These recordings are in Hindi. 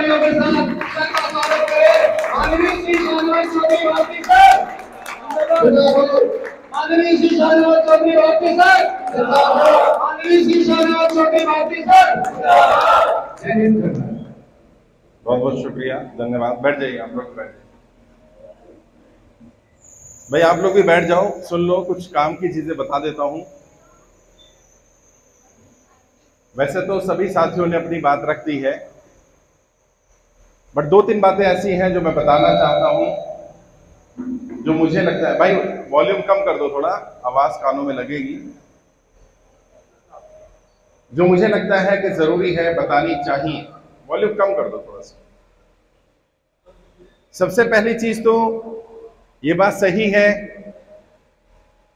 तालियों के साथ सर का स्वागत करें माननीय श्री शाहनवाज चौधरी भारती सर। माननीय श्री शाहनवाज चौधरी भारती सर। माननीय श्री शाहनवाज चौधरी भारती सर। बहुत बहुत शुक्रिया, धन्यवाद। बैठ जाइए आप लोग, बैठ जाइए भाई, आप लोग भी बैठ जाओ, सुन लो, कुछ काम की चीजें बता देता हूं। वैसे तो सभी साथियों ने अपनी बात रख दी है, बट दो तीन बातें ऐसी हैं जो मैं बताना चाहता हूं, जो मुझे लगता है, भाई वॉल्यूम कम कर दो थोड़ा, आवाज कानों में लगेगी, जो मुझे लगता है कि जरूरी है, बतानी चाहिए। वॉल्यूम कम कर दो थोड़ा सा। सबसे पहली चीज तो ये बात सही है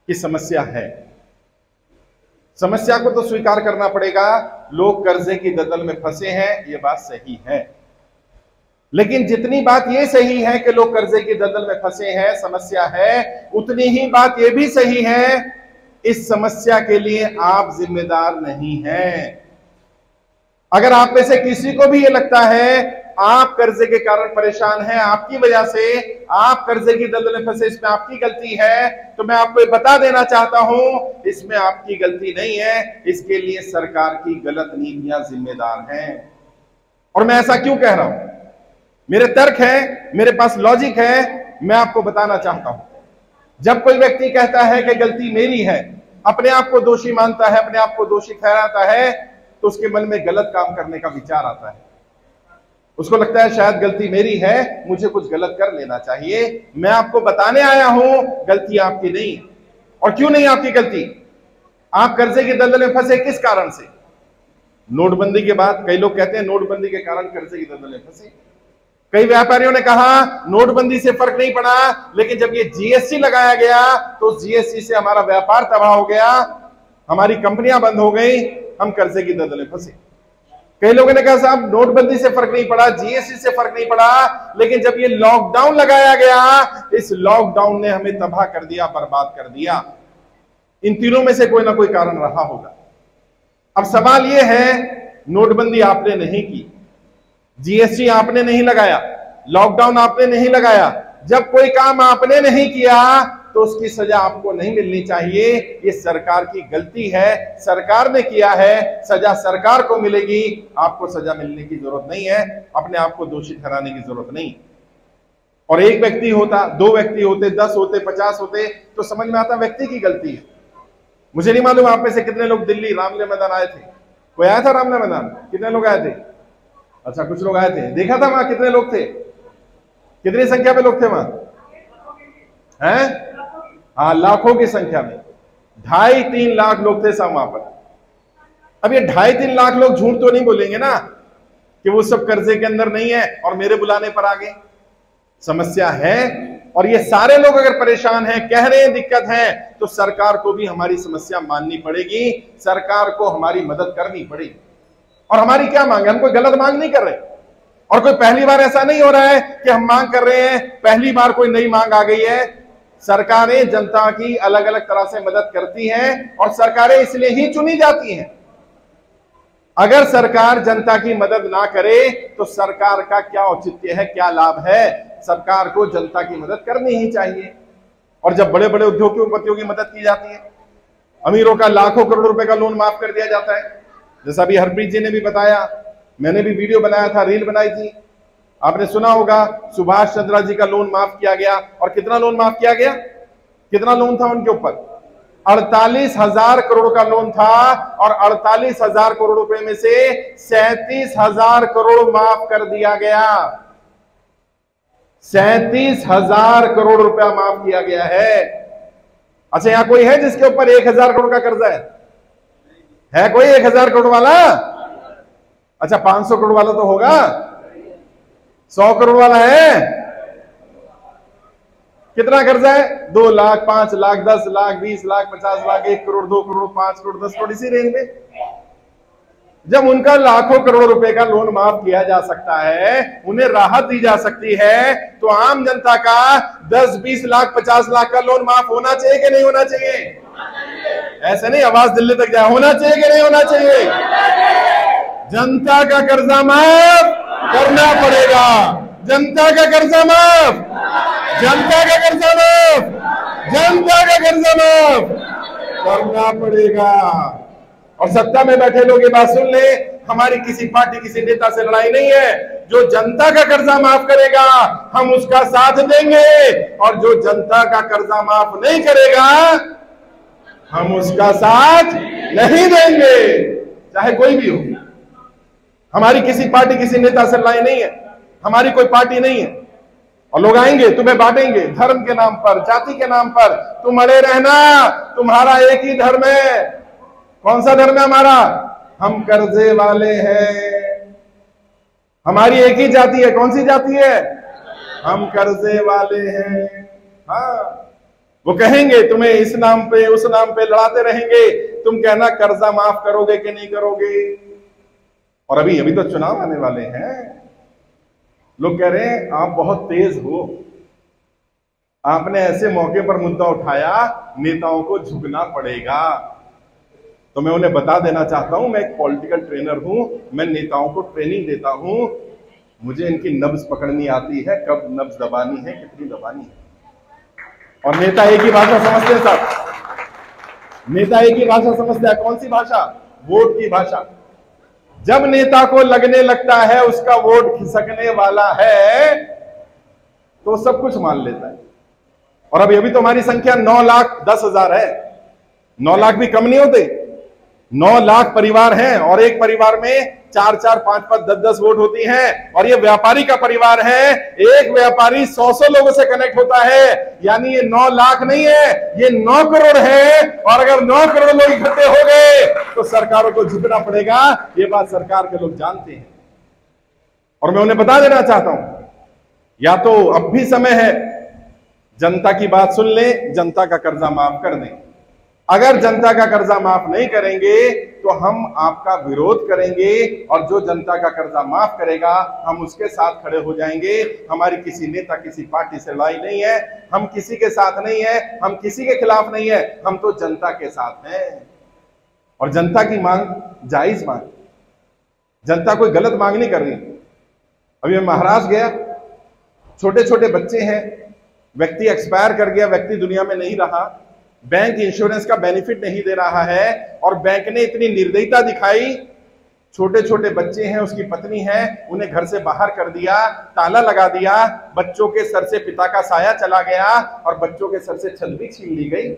कि समस्या है, समस्या को तो स्वीकार करना पड़ेगा। लोग कर्जे की दलदल में फंसे हैं, ये बात सही है, लेकिन जितनी बात ये सही है कि लोग कर्जे की दलदल में फंसे हैं, समस्या है, उतनी ही बात ये भी सही है, इस समस्या के लिए आप जिम्मेदार नहीं हैं। अगर आप में से किसी को भी ये लगता है आप कर्जे के कारण परेशान हैं, आपकी वजह से आप कर्जे की दलदल में फंसे, इसमें आपकी गलती है, तो मैं आपको बता देना चाहता हूं, इसमें आपकी गलती नहीं है, इसके लिए सरकार की गलत नीतियां जिम्मेदार हैं। और मैं ऐसा क्यों कह रहा हूं? मेरे तर्क है, मेरे पास लॉजिक है, मैं आपको बताना चाहता हूं। जब कोई व्यक्ति कहता है कि गलती मेरी है, अपने आप को दोषी मानता है, अपने आप को दोषी ठहराता है, तो उसके मन में गलत काम करने का विचार आता है। उसको लगता है शायद गलती मेरी है, मुझे कुछ गलत कर लेना चाहिए। मैं आपको बताने आया हूं, गलती आपकी नहीं। और क्यों नहीं आपकी गलती? आप कर्जे की दलदल में फंसे किस कारण से? नोटबंदी के बाद कई लोग कहते हैं नोटबंदी के कारण कर्जे की दलदल में फंसे। कई व्यापारियों ने कहा नोटबंदी से फर्क नहीं पड़ा, लेकिन जब ये जीएसटी लगाया गया तो जीएसटी से हमारा व्यापार तबाह हो गया, हमारी कंपनियां बंद हो गई, हम कर्जे की दलदल में फंसे। कई लोगों ने कहा साहब नोटबंदी से फर्क नहीं पड़ा, जीएसटी से फर्क नहीं पड़ा, लेकिन जब ये लॉकडाउन लगाया गया, इस लॉकडाउन ने हमें तबाह कर दिया, बर्बाद कर दिया। इन तीनों में से कोई ना कोई कारण रहा होगा। अब सवाल यह है, नोटबंदी आपने नहीं की, जीएसटी आपने नहीं लगाया, लॉकडाउन आपने नहीं लगाया, जब कोई काम आपने नहीं किया तो उसकी सजा आपको नहीं मिलनी चाहिए। ये सरकार की गलती है, सरकार ने किया है, सजा सरकार को मिलेगी, आपको सजा मिलने की जरूरत नहीं है, अपने आप को दोषी ठहराने की जरूरत नहीं। और एक व्यक्ति होता, दो व्यक्ति होते, 10 होते, 50 होते, तो समझ में आता व्यक्ति की गलती है। मुझे नहीं मालूम आप में से कितने लोग दिल्ली रामलीला मैदान आए थे? कोई आया था रामलीला मैदान? कितने लोग आए थे? अच्छा, कुछ लोग आए थे। देखा था वहां कितने लोग थे? कितनी संख्या में लोग थे वहां? हैं? हाँ, लाखों की संख्या में 2.5-3 लाख लोग थे सब वहां पर। अब ये 2.5-3 लाख लोग झूठ तो नहीं बोलेंगे ना कि वो सब कर्जे के अंदर नहीं है और मेरे बुलाने पर आ गए। समस्या है, और ये सारे लोग अगर परेशान हैं, कह रहे हैं दिक्कत है, तो सरकार को भी हमारी समस्या माननी पड़ेगी, सरकार को हमारी मदद करनी पड़ेगी। और हमारी क्या मांग है? हम कोई गलत मांग नहीं कर रहे, और कोई पहली बार ऐसा नहीं हो रहा है कि हम मांग कर रहे हैं, पहली बार कोई नई मांग आ गई है। सरकारें जनता की अलग अलग तरह से मदद करती हैं, और सरकारें इसलिए ही चुनी जाती हैं। अगर सरकार जनता की मदद ना करे तो सरकार का क्या औचित्य है, क्या लाभ है? सरकार को जनता की मदद करनी ही चाहिए। और जब बड़े बड़े उद्योगपतियों की मदद की जाती है, अमीरों का लाखों करोड़ रुपए का लोन माफ कर दिया जाता है, जैसा अभी हरप्रीत जी ने भी बताया, मैंने भी वीडियो बनाया था, रील बनाई थी, आपने सुना होगा, सुभाष चंद्रा जी का लोन माफ किया गया। और कितना लोन माफ किया गया? कितना लोन था उनके ऊपर? 48,000 करोड़ का लोन था, और 48,000 करोड़ रुपए में से 37,000 करोड़ माफ कर दिया गया। 37,000 करोड़ रुपया माफ किया गया है। अच्छा, यहां कोई है जिसके ऊपर 1,000 करोड़ का कर्जा है कोई 1,000 करोड़ वाला? अच्छा, 500 करोड़ वाला तो होगा, 100 करोड़ वाला है? कितना कर्जा है? 2 लाख, 5 लाख, 10 लाख, 20 लाख, 50 लाख, 1 करोड़, 2 करोड़, 5 करोड़, 10 करोड़, इसी रेंज में। जब उनका लाखों करोड़ रुपए का लोन माफ किया जा सकता है, उन्हें राहत दी जा सकती है, तो आम जनता का 10, 20 लाख, 50 लाख का लोन माफ होना चाहिए कि नहीं होना चाहिए? ऐसे नहीं आवाज दिल्ली तक जाए, होना चाहिए कि नहीं होना चाहिए? जनता का कर्जा माफ करना पड़ेगा। जनता का कर्जा माफ, जनता का कर्जा माफ, जनता का कर्जा माफ करना पड़ेगा। और सत्ता में बैठे लोग ये बात सुन ले, हमारी किसी पार्टी किसी नेता से लड़ाई नहीं है। जो जनता का कर्जा माफ करेगा हम उसका साथ देंगे, और जो जनता का कर्जा माफ नहीं करेगा हम उसका साथ नहीं देंगे, चाहे कोई भी हो। हमारी किसी पार्टी किसी नेता से लड़ाई नहीं है, हमारी कोई पार्टी नहीं है। और लोग आएंगे तुम्हें बांटेंगे धर्म के नाम पर, जाति के नाम पर। तुम अड़े रहना, तुम्हारा एक ही धर्म है। कौन सा धर्म है हमारा? हम कर्जे वाले हैं। हमारी एक ही जाति है। कौन सी जाति है? हम कर्जे वाले हैं। हाँ, वो कहेंगे तुम्हें इस नाम पे उस नाम पे लड़ाते रहेंगे, तुम कहना कर्जा माफ करोगे कि नहीं करोगे। और अभी अभी तो चुनाव आने वाले हैं, लोग कह रहे हैं आप बहुत तेज हो, आपने ऐसे मौके पर मुद्दा उठाया, नेताओं को झुकना पड़ेगा। तो मैं उन्हें बता देना चाहता हूं, मैं एक पॉलिटिकल ट्रेनर हूं, मैं नेताओं को ट्रेनिंग देता हूं, मुझे इनकी नब्ज पकड़नी आती है, कब नब्ज दबानी है, कितनी दबानी है। और नेता एक ही भाषा समझते हैं साहब, नेता एक ही भाषा समझते हैं। कौन सी भाषा? वोट की भाषा। जब नेता को लगने लगता है उसका वोट खिसकने वाला है तो सब कुछ मान लेता है। और अभी अभी तो हमारी संख्या 9,10,000 है। 9 लाख भी कम नहीं होते। 9 लाख परिवार हैं और एक परिवार में 4-4, 5-5, 10-10 वोट होती हैं। और ये व्यापारी का परिवार है, एक व्यापारी 100 लोगों से कनेक्ट होता है। यानी ये 9 लाख नहीं है, ये 9 करोड़ है। और अगर 9 करोड़ लोग इकट्ठे हो गए तो सरकारों को झुकना पड़ेगा। ये बात सरकार के लोग जानते हैं। और मैं उन्हें बता देना चाहता हूं, या तो अब भी समय है, जनता की बात सुन ले, जनता का कर्जा माफ कर दें। अगर जनता का कर्जा माफ नहीं करेंगे तो हम आपका विरोध करेंगे, और जो जनता का कर्जा माफ करेगा हम उसके साथ खड़े हो जाएंगे। हमारी किसी नेता किसी पार्टी से लड़ाई नहीं है, हम किसी के साथ नहीं है, हम किसी के खिलाफ नहीं है, हम तो जनता के साथ हैं। और जनता की मांग जायज मांग, जनता कोई गलत मांग नहीं कर रही। अभी मैं महाराष्ट्र गया, छोटे छोटे बच्चे हैं, व्यक्ति एक्सपायर कर गया, व्यक्ति दुनिया में नहीं रहा, बैंक इंश्योरेंस का बेनिफिट नहीं दे रहा है, और बैंक ने इतनी निर्दयता दिखाई, छोटे छोटे बच्चे हैं, उसकी पत्नी है, उन्हें घर से बाहर कर दिया, ताला लगा दिया, बच्चों के सर से पिता का साया चला गया और बच्चों के सर से छत भी छीन ली गई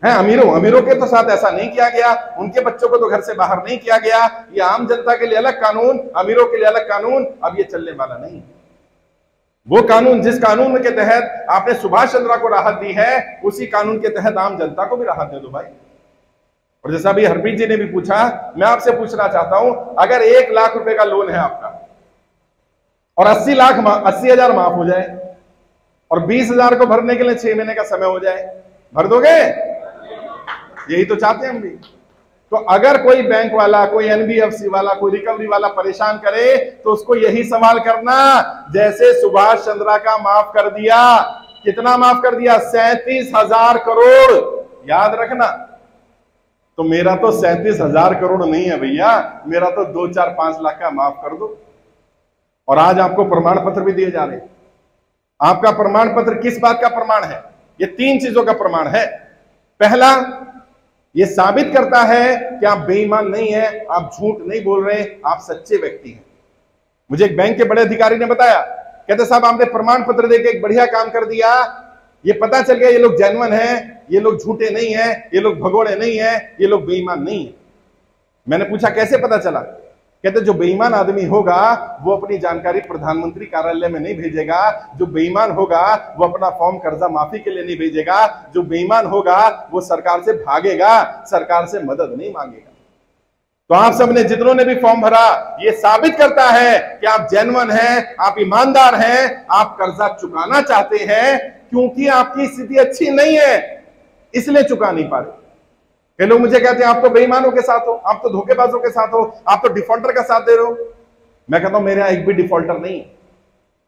है। अमीरों के तो साथ ऐसा नहीं किया गया, उनके बच्चों को तो घर से बाहर नहीं किया गया। ये आम जनता के लिए अलग कानून, अमीरों के लिए अलग कानून, अब ये चलने वाला नहीं। वो कानून जिस कानून के तहत आपने सुभाष चंद्र को राहत दी है, उसी कानून के तहत आम जनता को भी राहत दे दो भाई। और जैसा अभी हरप्रीत जी ने भी पूछा, मैं आपसे पूछना चाहता हूं, अगर 1 लाख रुपए का लोन है आपका और 80,000 माफ हो जाए और 20,000 को भरने के लिए 6 महीने का समय हो जाए, भर दोगे? यही तो चाहते हैं हम भी। तो अगर कोई बैंक वाला, कोई एनबीएफसी वाला, कोई रिकवरी वाला परेशान करे तो उसको यही सवाल करना, जैसे सुभाष चंद्र का माफ कर दिया। कितना माफ कर दिया? 37,000 करोड़। याद रखना। तो मेरा तो 37,000 करोड़ नहीं है भैया, मेरा तो 2, 4, 5 लाख का माफ कर दो। और आज आपको प्रमाण पत्र भी दिए जा रहे हैं। आपका प्रमाण पत्र किस बात का प्रमाण है? ये 3 चीजों का प्रमाण है। पहला, ये साबित करता है कि आप बेईमान नहीं है, आप झूठ नहीं बोल रहे, आप सच्चे व्यक्ति हैं। मुझे एक बैंक के बड़े अधिकारी ने बताया, कहते साहब आपने प्रमाण पत्र देके एक बढ़िया काम कर दिया, ये पता चल गया ये लोग जेन्युइन हैं, ये लोग झूठे नहीं हैं, ये लोग भगोड़े नहीं हैं, ये लोग बेईमान नहीं है। मैंने पूछा कैसे पता चला? कहते जो बेईमान आदमी होगा वो अपनी जानकारी प्रधानमंत्री कार्यालय में नहीं भेजेगा, जो बेईमान होगा वो अपना फॉर्म कर्जा माफी के लिए नहीं भेजेगा, जो बेईमान होगा वो सरकार से भागेगा, सरकार से मदद नहीं मांगेगा। तो आप सबने जितनों ने भी फॉर्म भरा, ये साबित करता है कि आप जेन्युइन हैं, आप ईमानदार हैं, आप कर्जा चुकाना चाहते हैं, क्योंकि आपकी स्थिति अच्छी नहीं है इसलिए चुका नहीं पा रहे। कई लोग मुझे कहते हैं आप तो बेईमानों के साथ हो, आप तो धोखेबाजों के साथ हो, आप तो डिफॉल्टर का साथ दे रहे हो। मैं कहता हूं मेरे यहां एक भी डिफॉल्टर नहीं है।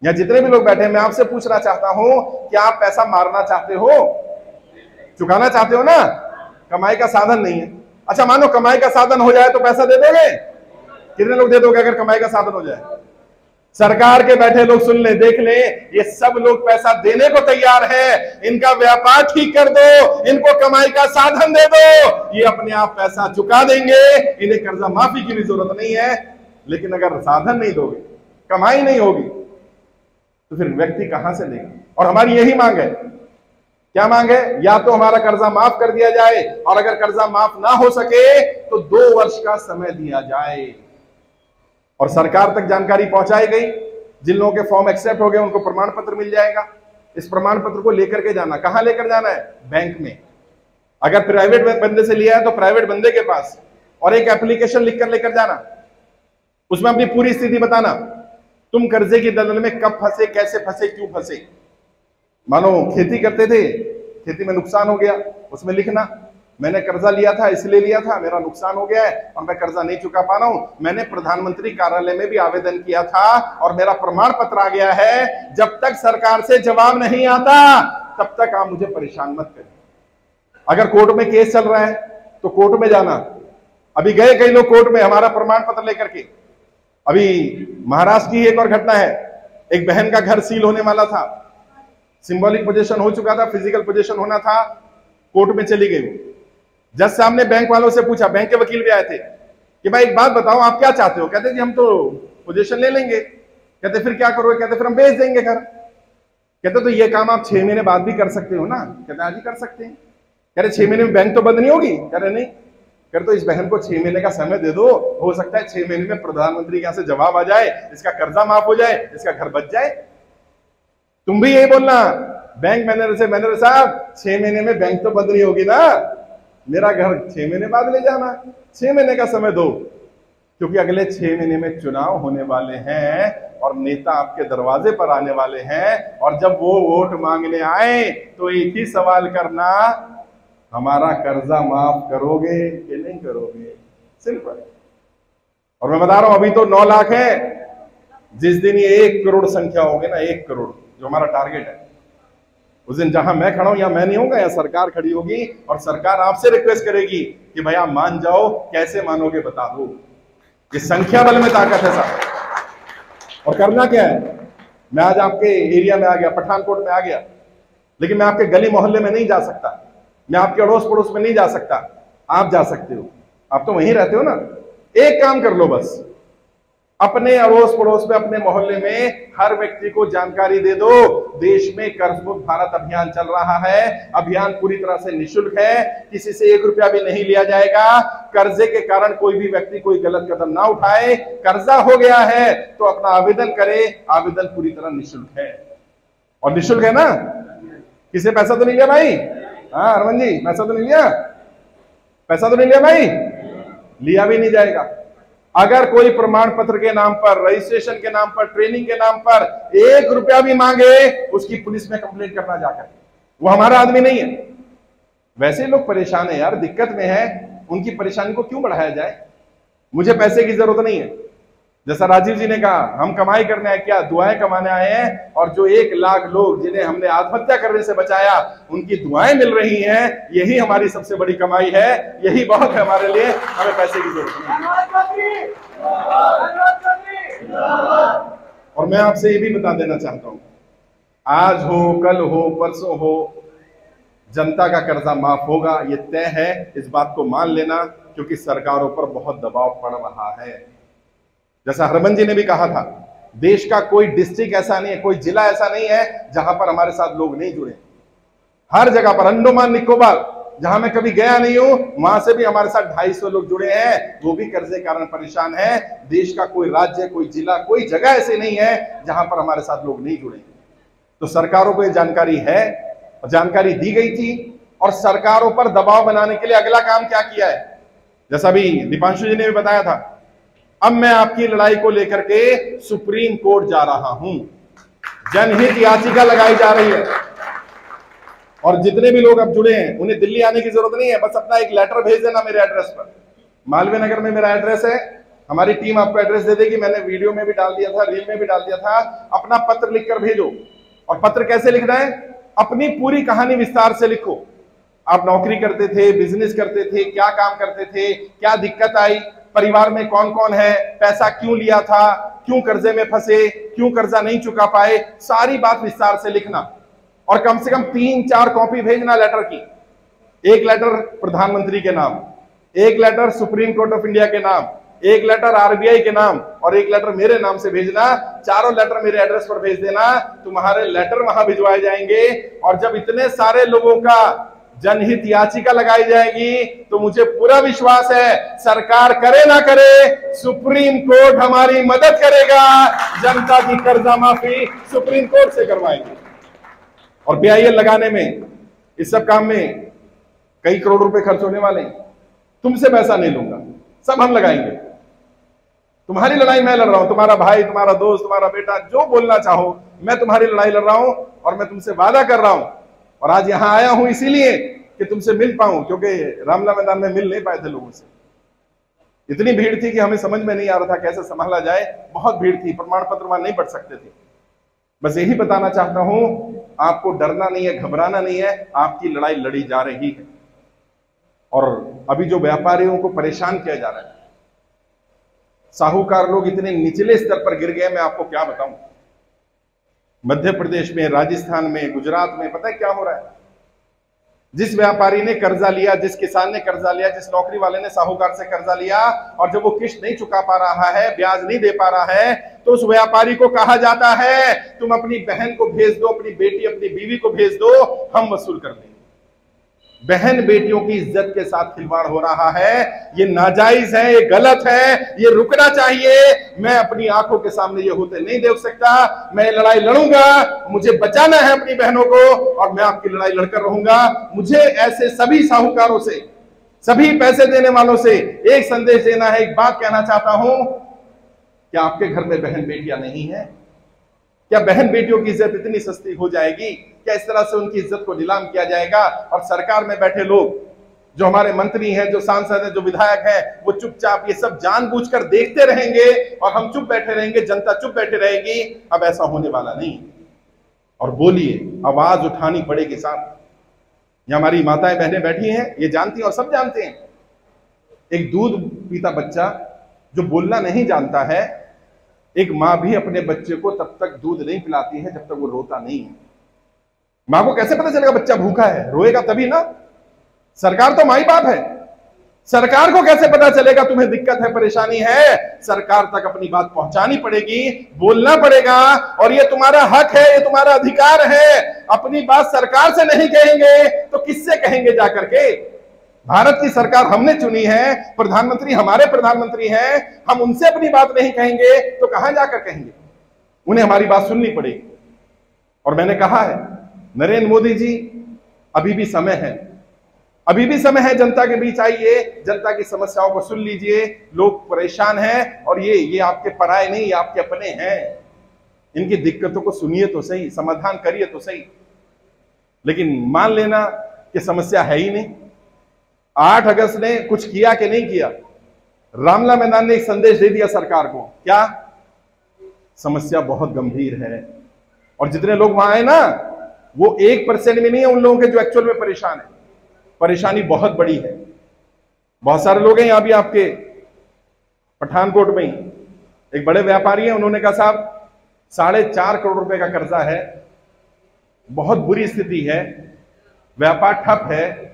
यहां जितने भी लोग बैठे हैं, मैं आपसे पूछना चाहता हूं कि आप पैसा मारना चाहते हो, चुकाना चाहते हो ना? कमाई का साधन नहीं है। अच्छा मानो कमाई का साधन हो जाए तो पैसा दे दोगे? कितने लोग दे दोगे अगर कमाई का साधन हो जाए? सरकार के बैठे लोग सुन ले, देख ले, ये सब लोग पैसा देने को तैयार है। इनका व्यापार ठीक कर दो, इनको कमाई का साधन दे दो, ये अपने आप पैसा चुका देंगे। इन्हें कर्जा माफी की भी जरूरत नहीं है। लेकिन अगर साधन नहीं दोगे, कमाई नहीं होगी, तो फिर व्यक्ति कहां से देगा? और हमारी यही मांग है। क्या मांग है? या तो हमारा कर्जा माफ कर दिया जाए, और अगर कर्जा माफ ना हो सके तो 2 वर्ष का समय दिया जाए। और सरकार तक जानकारी पहुंचाई गई, जिन लोगों के फॉर्म एक्सेप्ट हो गए उनको प्रमाण पत्र मिल जाएगा। इस प्रमाण पत्र को लेकर के जाना, कहां लेकर जाना है? बैंक में। अगर प्राइवेट बंदे से लिया है तो प्राइवेट बंदे के पास, और एक एप्लीकेशन लिखकर लेकर जाना, उसमें अपनी पूरी स्थिति बताना। तुम कर्जे की दलदल में कब फंसे, कैसे फंसे, क्यों फंसे। मानो खेती करते थे, खेती में नुकसान हो गया, उसमें लिखना, मैंने कर्जा लिया था, इसलिए लिया था, मेरा नुकसान हो गया है और मैं कर्जा नहीं चुका पा रहा हूं। मैंने प्रधानमंत्री कार्यालय में भी आवेदन किया था और मेरा प्रमाण पत्र आ गया है। जब तक सरकार से जवाब नहीं आता तब तक आप मुझे परेशान मत करें। अगर कोर्ट में केस चल रहा है तो कोर्ट में जाना। अभी गए कई लोग कोर्ट में हमारा प्रमाण पत्र लेकर के। अभी महाराष्ट्र की एक और घटना है, एक बहन का घर सील होने वाला था, सिंबॉलिक पोजीशन हो चुका था, फिजिकल पोजीशन होना था, कोर्ट में चली गई। जज साहब ने बैंक वालों से पूछा, बैंक के वकील भी आए थे, कि भाई एक बात बताओ, आप क्या चाहते हो? कहते जी हम तो पोजीशन ले लेंगे। कहते फिर क्या करोगे? कहते फिर हम बेच देंगे घर। कहते तो ये काम आप 6 महीने बाद भी कर सकते हो ना? कहते आज ही कर सकते हैं। कह रहे 6 महीने में बैंक तो बंद नहीं होगी? कह रहे नहीं। कह रहे तो इस बहन को 6 महीने का समय दे दो, हो सकता है 6 महीने में प्रधानमंत्री के यहाँ से जवाब आ जाए, इसका कर्जा माफ हो जाए, इसका घर बच जाए। तुम भी यही बोलना बैंक मैनेजर से, मैनेजर साहब 6 महीने में बैंक तो बंद नहीं होगी ना, मेरा घर 6 महीने बाद ले जाना, 6 महीने का समय दो। क्योंकि अगले 6 महीने में चुनाव होने वाले हैं और नेता आपके दरवाजे पर आने वाले हैं, और जब वो वोट मांगने आए तो एक ही सवाल करना, हमारा कर्जा माफ करोगे कि नहीं करोगे? सिंपल। और मैं बता रहा हूं, अभी तो 9 लाख है, जिस दिन ये 1 करोड़ संख्या होगी ना, 1 करोड़ जो हमारा टारगेट है, उस दिन जहां मैं खड़ा हूं या मैं नहीं होगा, या सरकार खड़ी होगी और सरकार आपसे रिक्वेस्ट करेगी कि भैया मान जाओ। कैसे मानोगे बता दो। ये संख्या बल में ताकत है साहब। और करना क्या है? मैं आज आपके एरिया में आ गया, पठानकोट में आ गया, लेकिन मैं आपके गली मोहल्ले में नहीं जा सकता, मैं आपके अड़ोस पड़ोस में नहीं जा सकता। आप जा सकते हो, आप तो वहीं रहते हो ना। एक काम कर लो बस, अपने अड़ोस पड़ोस में, अपने मोहल्ले में हर व्यक्ति को जानकारी दे दो, देश में कर्ज मुक्त भारत अभियान चल रहा है। अभियान पूरी तरह से निःशुल्क है, किसी से 1 रुपया भी नहीं लिया जाएगा। कर्जे के कारण कोई भी व्यक्ति कोई गलत कदम ना उठाए। कर्जा हो गया है तो अपना आवेदन करे, आवेदन पूरी तरह निःशुल्क है। और निःशुल्क है ना? किसी पैसा तो नहीं लिया भाई? हाँ हरमन जी, पैसा तो नहीं लिया? पैसा तो नहीं लिया भाई? लिया भी नहीं जाएगा। अगर कोई प्रमाण पत्र के नाम पर, रजिस्ट्रेशन के नाम पर, ट्रेनिंग के नाम पर 1 रुपया भी मांगे, उसकी पुलिस में कंप्लेंट करना जाकर। वो हमारा आदमी नहीं है। वैसे लोग परेशान है यार, दिक्कत में है, उनकी परेशानी को क्यों बढ़ाया जाए? मुझे पैसे की जरूरत नहीं है। जैसा राजीव जी ने कहा, हम कमाई करने आए क्या? दुआएं कमाने आए हैं। और जो 1 लाख लोग जिन्हें हमने आत्महत्या करने से बचाया, उनकी दुआएं मिल रही हैं, यही हमारी सबसे बड़ी कमाई है, यही बहुत है हमारे लिए। हमें पैसे की जरूरत नहीं। और मैं आपसे ये भी बता देना चाहता हूं, आज हो, कल हो, परसों हो, जनता का कर्जा माफ होगा, ये तय है। इस बात को मान लेना, क्योंकि सरकारों पर बहुत दबाव पड़ रहा है। जैसा हरमन जी ने भी कहा था, देश का कोई डिस्ट्रिक्ट ऐसा नहीं है, कोई जिला ऐसा नहीं है जहां पर हमारे साथ लोग नहीं जुड़े। हर जगह पर, अंडमान निकोबार जहां मैं कभी गया नहीं हूं, वहां से भी हमारे साथ 250 लोग जुड़े हैं, वो भी कर्जे के कारण परेशान है। देश का कोई राज्य, कोई जिला, कोई जगह ऐसी नहीं है जहां पर हमारे साथ लोग नहीं जुड़े। तो सरकारों को ये जानकारी है, जानकारी दी गई थी, और सरकारों पर दबाव बनाने के लिए अगला काम क्या किया है? जैसा अभी दीपांशु जी ने भी बताया था, अब मैं आपकी लड़ाई को लेकर के सुप्रीम कोर्ट जा रहा हूं। जनहित याचिका लगाई जा रही है, और जितने भी लोग अब जुड़े हैं उन्हें दिल्ली आने की जरूरत नहीं है, बस अपना एक लेटर भेज देना मेरे एड्रेस पर। मालवीय नगर में मेरा एड्रेस है, हमारी टीम आपको एड्रेस दे देगी। मैंने वीडियो में भी डाल दिया था, रील में भी डाल दिया था। अपना पत्र लिखकर भेजो। और पत्र कैसे लिखना है? अपनी पूरी कहानी विस्तार से लिखो। आप नौकरी करते थे, बिजनेस करते थे, क्या काम करते थे, क्या दिक्कत आई, परिवार में कौन कौन है, पैसा क्यों लिया था, क्यों कर्जे में फंसे, क्यों कर्जा नहीं चुका पाए, सारी बात विस्तार से लिखना और कम से कम 3-4 कॉपी भेजना लेटर की। एक लेटर प्रधानमंत्री के नाम, एक letter Supreme Court of India के नाम, एक लेटर आरबीआई के नाम और एक लेटर मेरे नाम से भेजना। चारों लेटर मेरे एड्रेस पर भेज देना, तुम्हारे लेटर वहां भिजवाए जाएंगे। और जब इतने सारे लोगों का जनहित याचिका लगाई जाएगी तो मुझे पूरा विश्वास है, सरकार करे ना करे, सुप्रीम कोर्ट हमारी मदद करेगा। जनता की कर्जा माफी सुप्रीम कोर्ट से करवाएंगे। और बीआईएल लगाने में, इस सब काम में कई करोड़ रुपए खर्च होने वाले हैं। तुमसे पैसा नहीं लूंगा, सब हम लगाएंगे। तुम्हारी लड़ाई मैं लड़ रहा हूं, तुम्हारा भाई, तुम्हारा दोस्त, तुम्हारा बेटा, जो बोलना चाहो, मैं तुम्हारी लड़ाई लड़ रहा हूं। और मैं तुमसे वादा कर रहा हूं, और आज यहां आया हूं इसीलिए कि तुमसे मिल पाऊं, क्योंकि रामला मैदान में मिल नहीं पाए थे लोगों से। इतनी भीड़ थी कि हमें समझ में नहीं आ रहा था कैसे संभाला जाए। बहुत भीड़ थी, प्रमाण पत्र वहां नहीं पढ़ सकते थे। बस यही बताना चाहता हूं, आपको डरना नहीं है, घबराना नहीं है, आपकी लड़ाई लड़ी जा रही है। और अभी जो व्यापारियों को परेशान किया जा रहा है, साहूकार लोग इतने निचले स्तर पर गिर गए, मैं आपको क्या बताऊं। मध्य प्रदेश में, राजस्थान में, गुजरात में पता है क्या हो रहा है। जिस व्यापारी ने कर्जा लिया, जिस किसान ने कर्जा लिया, जिस नौकरी वाले ने साहूकार से कर्जा लिया, और जब वो किस्त नहीं चुका पा रहा है, ब्याज नहीं दे पा रहा है, तो उस व्यापारी को कहा जाता है तुम अपनी बहन को भेज दो, अपनी बेटी, अपनी बीवी को भेज दो, हम वसूल कर लेंगे। बहन बेटियों की इज्जत के साथ खिलवाड़ हो रहा है। ये नाजायज है, ये गलत है, ये रुकना चाहिए। मैं अपनी आंखों के सामने ये होते नहीं देख सकता। मैं लड़ाई लड़ूंगा, मुझे बचाना है अपनी बहनों को, और मैं आपकी लड़ाई लड़कर रहूंगा। मुझे ऐसे सभी साहूकारों से, सभी पैसे देने वालों से एक संदेश देना है, एक बात कहना चाहता हूं। क्या आपके घर में बहन बेटियां नहीं है? क्या बहन बेटियों की इज्जत इतनी सस्ती हो जाएगी? क्या इस तरह से उनकी इज्जत को नीलाम किया जाएगा? और सरकार में बैठे लोग, जो हमारे मंत्री हैं, जो सांसद हैं, जो विधायक हैं, वो चुपचाप ये सब जानबूझकर देखते रहेंगे और हम चुप बैठे रहेंगे, जनता चुप बैठे रहेगी। अब ऐसा होने वाला नहीं। और बोलिए, आवाज उठानी पड़ेगी साहब। ये हमारी माताएं बहनें बैठी हैं, ये जानती हैं और सब जानते हैं। एक दूध पीता बच्चा जो बोलना नहीं जानता है, एक माँ भी अपने बच्चे को तब तक दूध नहीं पिलाती है जब तक वो रोता नहीं है। माँ को कैसे पता चलेगा बच्चा भूखा है? रोएगा तभी ना। सरकार तो माई बाप है, सरकार को कैसे पता चलेगा तुम्हें दिक्कत है, परेशानी है? सरकार तक अपनी बात पहुंचानी पड़ेगी, बोलना पड़ेगा। और ये तुम्हारा हक है, ये तुम्हारा अधिकार है। अपनी बात सरकार से नहीं कहेंगे तो किससे कहेंगे जाकर के? भारत की सरकार हमने चुनी है, प्रधानमंत्री हमारे प्रधानमंत्री हैं, हम उनसे अपनी बात नहीं कहेंगे तो कहां जाकर कहेंगे? उन्हें हमारी बात सुननी पड़ेगी। और मैंने कहा है, नरेंद्र मोदी जी, अभी भी समय है, अभी भी समय है। जनता के बीच आइए, जनता की समस्याओं को सुन लीजिए। लोग परेशान हैं और ये आपके पराये नहीं, ये आपके अपने हैं। इनकी दिक्कतों को सुनिए तो सही, समाधान करिए तो सही। लेकिन मान लेना कि समस्या है ही नहीं। 8 अगस्त ने कुछ किया कि नहीं किया? रामला मैदान ने एक संदेश दे दिया सरकार को, क्या? समस्या बहुत गंभीर है। और जितने लोग वहां आए ना, वो 1% में नहीं है उन लोगों के जो एक्चुअल में परेशान है। परेशानी बहुत बड़ी है। बहुत सारे लोग हैं यहां भी, आपके पठानकोट में ही एक बड़े व्यापारी हैं, उन्होंने कहा साहब 4.5 करोड़ रुपए का कर्जा है, बहुत बुरी स्थिति है, व्यापार ठप है,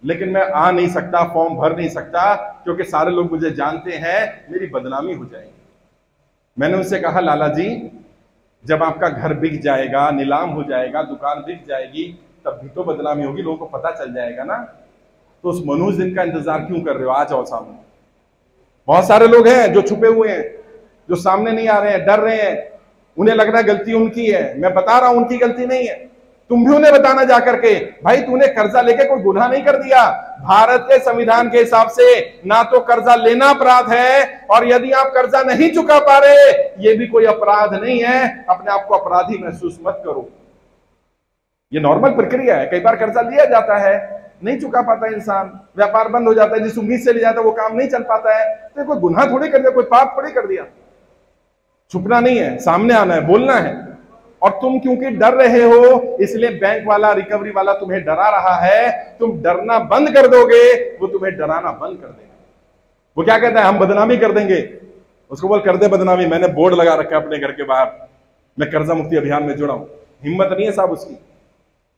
लेकिन मैं आ नहीं सकता, फॉर्म भर नहीं सकता, क्योंकि सारे लोग मुझे जानते हैं, मेरी बदनामी हो जाएगी। मैंने उनसे कहा, लाला जी, जब आपका घर बिक जाएगा, नीलाम हो जाएगा, दुकान बिक जाएगी, तब भी तो बदनामी होगी, लोगों को पता चल जाएगा ना। तो उस मनोज दिन का इंतजार क्यों कर रहे हो? आ जाओ सामने। बहुत सारे लोग हैं जो छुपे हुए हैं, जो सामने नहीं आ रहे हैं, डर रहे हैं, उन्हें लग रहा है गलती उनकी है। मैं बता रहा हूं उनकी गलती नहीं है। तुम भी उन्हें बताना जाकर के, भाई तूने कर्जा लेके कोई गुनाह नहीं कर दिया। भारत के संविधान के हिसाब से ना तो कर्जा लेना अपराध है, और यदि आप कर्जा नहीं चुका पा रहे, ये भी कोई अपराध नहीं है। अपने आप को अपराधी महसूस मत करो, ये नॉर्मल प्रक्रिया है। कई बार कर्जा लिया जाता है, नहीं चुका पाता इंसान, व्यापार बंद हो जाता है, जिस उम्मीद से ले जाता है वो काम नहीं चल पाता है, तो कोई गुनाह थोड़ी कर दिया, कोई पाप थोड़ी कर दिया। छुपना नहीं है, सामने आना है, बोलना है। और तुम क्योंकि डर रहे हो, इसलिए बैंक वाला, रिकवरी वाला तुम्हें डरा रहा है। तुम डरना बंद कर दोगे, वो तुम्हें डराना बंद कर देगा। वो क्या कहता है, हम बदनामी कर देंगे। उसको बोल, कर दे बदनामी, मैंने बोर्ड लगा रखा है अपने घर के बाहर, मैं कर्जा मुक्ति अभियान में जुड़ा हूं। हिम्मत नहीं है साहब उसकी।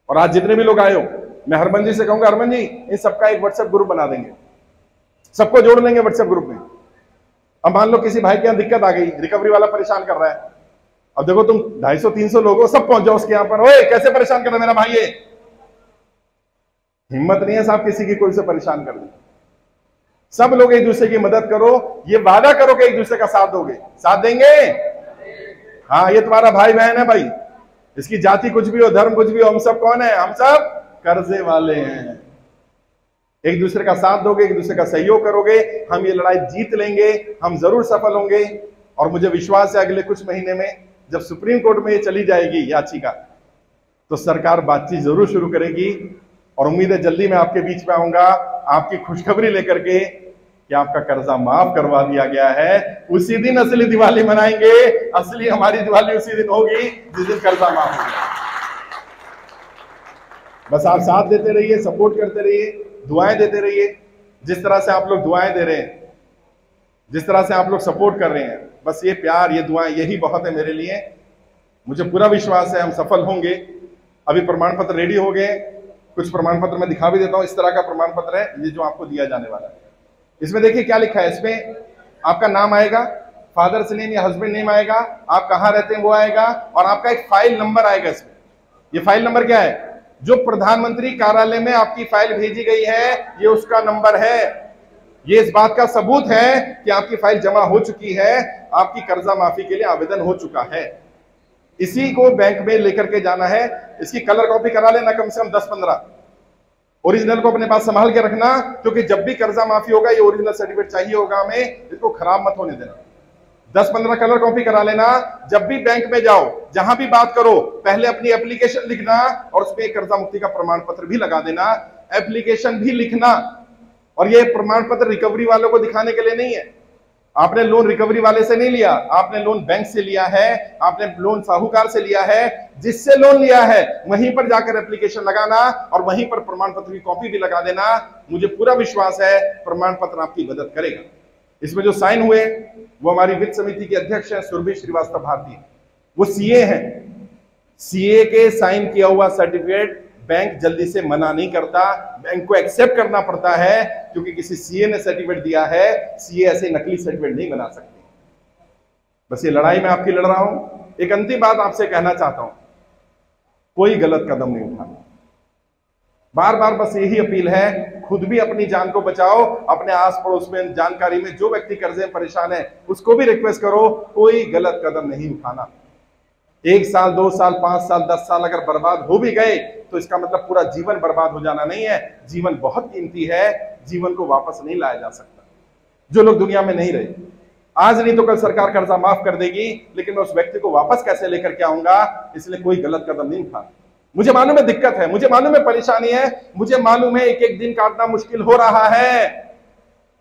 और आज जितने भी लोग आए हो, मैं हरमन जी से कहूंगा, हरमन जी इन सबका एक व्हाट्सएप ग्रुप बना देंगे, सबको जोड़ लेंगे व्हाट्सएप ग्रुप में। अब मान लो किसी भाई के यहां दिक्कत आ गई, रिकवरी वाला परेशान कर रहा है, अब देखो तुम 250-300 लोग हो, सब पहुंच जाओ उसके यहां पर, ओए कैसे परेशान कर रहा है मेरा भाई ये। हिम्मत नहीं है साहब किसी की कोई से परेशान कर दे। सब लोग एक दूसरे की मदद करो, ये वादा करो कि एक दूसरे का साथ दोगे। साथ देंगे? हाँ, ये तुम्हारा भाई बहन है भाई, इसकी जाति कुछ भी हो, धर्म कुछ भी हो, हम सब कौन है, हम सब कर्जे वाले हैं। एक दूसरे का साथ दोगे, एक दूसरे का सहयोग करोगे, हम ये लड़ाई जीत लेंगे, हम जरूर सफल होंगे। और मुझे विश्वास है अगले कुछ महीने में जब सुप्रीम कोर्ट में ये चली जाएगी याचिका, तो सरकार बातचीत जरूर शुरू करेगी। और उम्मीद है जल्दी मैं आपके बीच में आऊंगा आपकी खुशखबरी लेकर के कि आपका कर्जा माफ करवा दिया गया है। उसी दिन असली दिवाली मनाएंगे, असली हमारी दिवाली उसी दिन होगी जिस दिन कर्जा माफ होगा। बस आप साथ देते रहिए, सपोर्ट करते रहिए, दुआएं देते रहिए। जिस तरह से आप लोग दुआएं दे रहे हैं, जिस तरह से आप लोग सपोर्ट कर रहे हैं, बस ये प्यार, ये दुआएं, यही बहुत है मेरे लिए। मुझे पूरा विश्वास है हम सफल होंगे। अभी प्रमाण पत्र रेडी हो गए, कुछ प्रमाण पत्र मैं दिखा भी देता हूं। इस तरह का प्रमाण पत्र है ये जो आपको दिया जाने वाला है। इसमें देखिए क्या लिखा है, इसमें आपका नाम आएगा, फादर्स नेम या हस्बैंड नेम आएगा, आप कहां रहते हैं वो आएगा, और आपका एक फाइल नंबर आएगा। इसमें ये फाइल नंबर क्या है, जो प्रधानमंत्री कार्यालय में आपकी फाइल भेजी गई है, ये उसका नंबर है। ये इस बात का सबूत है कि आपकी फाइल जमा हो चुकी है, आपकी कर्जा माफी के लिए आवेदन हो चुका है। इसी को बैंक में लेकर के जाना है। इसकी कलर कॉपी करा लेना कम से कम 10-15। ओरिजिनल को अपने पास संभाल के रखना, क्योंकि जब भी कर्जा माफी होगा ये ओरिजिनल सर्टिफिकेट चाहिए होगा हमें, इसको खराब मत होने देना। 10-15 कलर कॉपी करा लेना। जब भी बैंक में जाओ, जहां भी बात करो, पहले अपनी एप्लीकेशन लिखना और उसमें कर्जा मुक्ति का प्रमाण पत्र भी लगा देना। एप्लीकेशन भी लिखना। और ये प्रमाण पत्र रिकवरी वालों को दिखाने के लिए नहीं है। आपने लोन रिकवरी वाले से नहीं लिया, आपने लोन बैंक से लिया है, आपने लोन साहूकार से लिया है। जिससे लोन लिया है वहीं पर जाकर एप्लीकेशन लगाना और वहीं पर प्रमाण पत्र की कॉपी भी लगा देना। मुझे पूरा विश्वास है प्रमाण पत्र आपकी मदद करेगा। इसमें जो साइन हुए वो हमारी वित्त समिति के अध्यक्ष हैं सुरभि श्रीवास्तव भारती, वो सीए हैं। सीए के साइन किया हुआ सर्टिफिकेट बैंक जल्दी से मना नहीं करता, बैंक को एक्सेप्ट करना पड़ता है, क्योंकि किसी सीए ने सर्टिफिकेट दिया है। सीए ऐसे नकली सर्टिफिकेट नहीं बना सकते। बस ये लड़ाई मैं आपकी लड़ रहा हूं। एक अंतिम बात आपसे कहना चाहता हूं, कोई गलत कदम नहीं उठाना। बार बार बस यही अपील है, खुद भी अपनी जान को बचाओ, अपने आस पड़ोस में जानकारी में जो व्यक्ति कर्जे में परेशान है उसको भी रिक्वेस्ट करो, कोई गलत कदम नहीं उठाना। 1 साल, 2 साल, 5 साल, 10 साल अगर बर्बाद हो भी गए तो इसका मतलब पूरा जीवन बर्बाद हो जाना नहीं है। जीवन बहुत कीमती है, जीवन को वापस नहीं लाया जा सकता। जो लोग दुनिया में नहीं रहे, आज नहीं तो कल सरकार कर्जा माफ कर देगी, लेकिन मैं उस व्यक्ति को वापस कैसे लेकर के आऊंगा, इसलिए कोई गलत कदम नहीं उठाना। मुझे मालूम है दिक्कत है, मुझे मालूम है परेशानी है, मुझे मालूम है एक दिन काटना मुश्किल हो रहा है,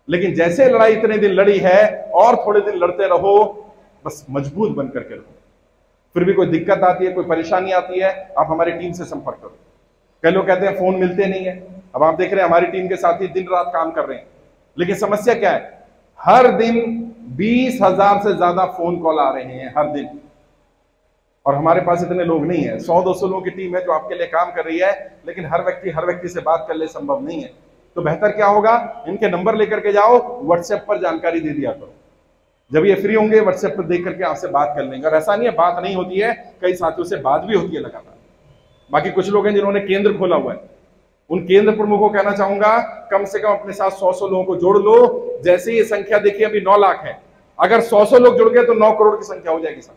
लेकिन जैसे लड़ाई इतने दिन लड़ी है और थोड़े दिन लड़ते रहो, बस मजबूत बन करके रहो। फिर भी कोई दिक्कत आती है, कोई परेशानी आती है, आप हमारी टीम से संपर्क करो। कई लोग कहते हैं फोन मिलते नहीं है। अब आप देख रहे हैं हमारी टीम के साथी दिन रात काम कर रहे हैं, लेकिन समस्या क्या है, हर दिन 20,000 से ज्यादा फोन कॉल आ रहे हैं हर दिन, और हमारे पास इतने लोग नहीं है। 100-200 लोगों की टीम है जो आपके लिए काम कर रही है, लेकिन हर व्यक्ति से बात कर ले संभव नहीं है। तो बेहतर क्या होगा, इनके नंबर लेकर के जाओ, व्हाट्सएप पर जानकारी दे दिया करो। जब ये फ्री होंगे व्हाट्सएप पर देख करके आपसे बात कर लेंगे। और ऐसा नहीं है बात नहीं होती है, कई साथियों से बात भी होती है लगातार। बाकी कुछ लोग हैं जिन्होंने केंद्र खोला हुआ है, उन केंद्र प्रमुखों को कहना चाहूंगा कम से कम अपने साथ 100 लोगों को जोड़ लो। जैसे ये संख्या देखिए अभी 9 लाख है, अगर 100 लोग जुड़ गए तो 9 करोड़ की संख्या हो जाएगी। सर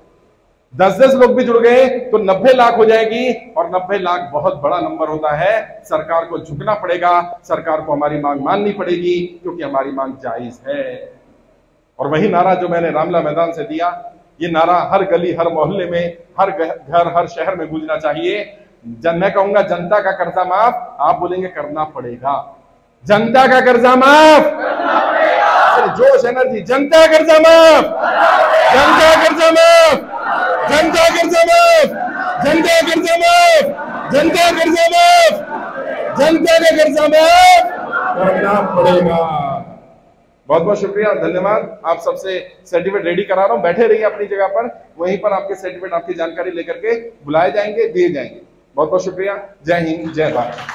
10-10 लोग भी जुड़ गए तो 90 लाख हो जाएगी, और 90 लाख बहुत बड़ा नंबर होता है। सरकार को झुकना पड़ेगा, सरकार को हमारी मांग माननी पड़ेगी, क्योंकि हमारी मांग जायज है। और वही नारा जो मैंने रामला मैदान से दिया, ये नारा हर गली, हर मोहल्ले में, हर घर, हर शहर में गूंजना चाहिए। मैं कहूंगा जनता का कर्जा माफ, आप बोलेंगे करना पड़ेगा। जनता का कर्जा माफ, जोश एनर्जी, जनता कर्जा माफ, जनता कर्जा माफ, जनता कर्जा माफ, जनता कर्जा माफ, जनता कर्जा माफ, जनता का कर्जा माफ करना पड़ेगा। बहुत बहुत शुक्रिया, धन्यवाद। आप सबसे सर्टिफिकेट रेडी करा रहा हूं, बैठे रहिए अपनी जगह पर, वहीं पर आपके सर्टिफिकेट, आपकी जानकारी लेकर के बुलाए जाएंगे, दिए जाएंगे। बहुत बहुत शुक्रिया। जय हिंद, जय भारत।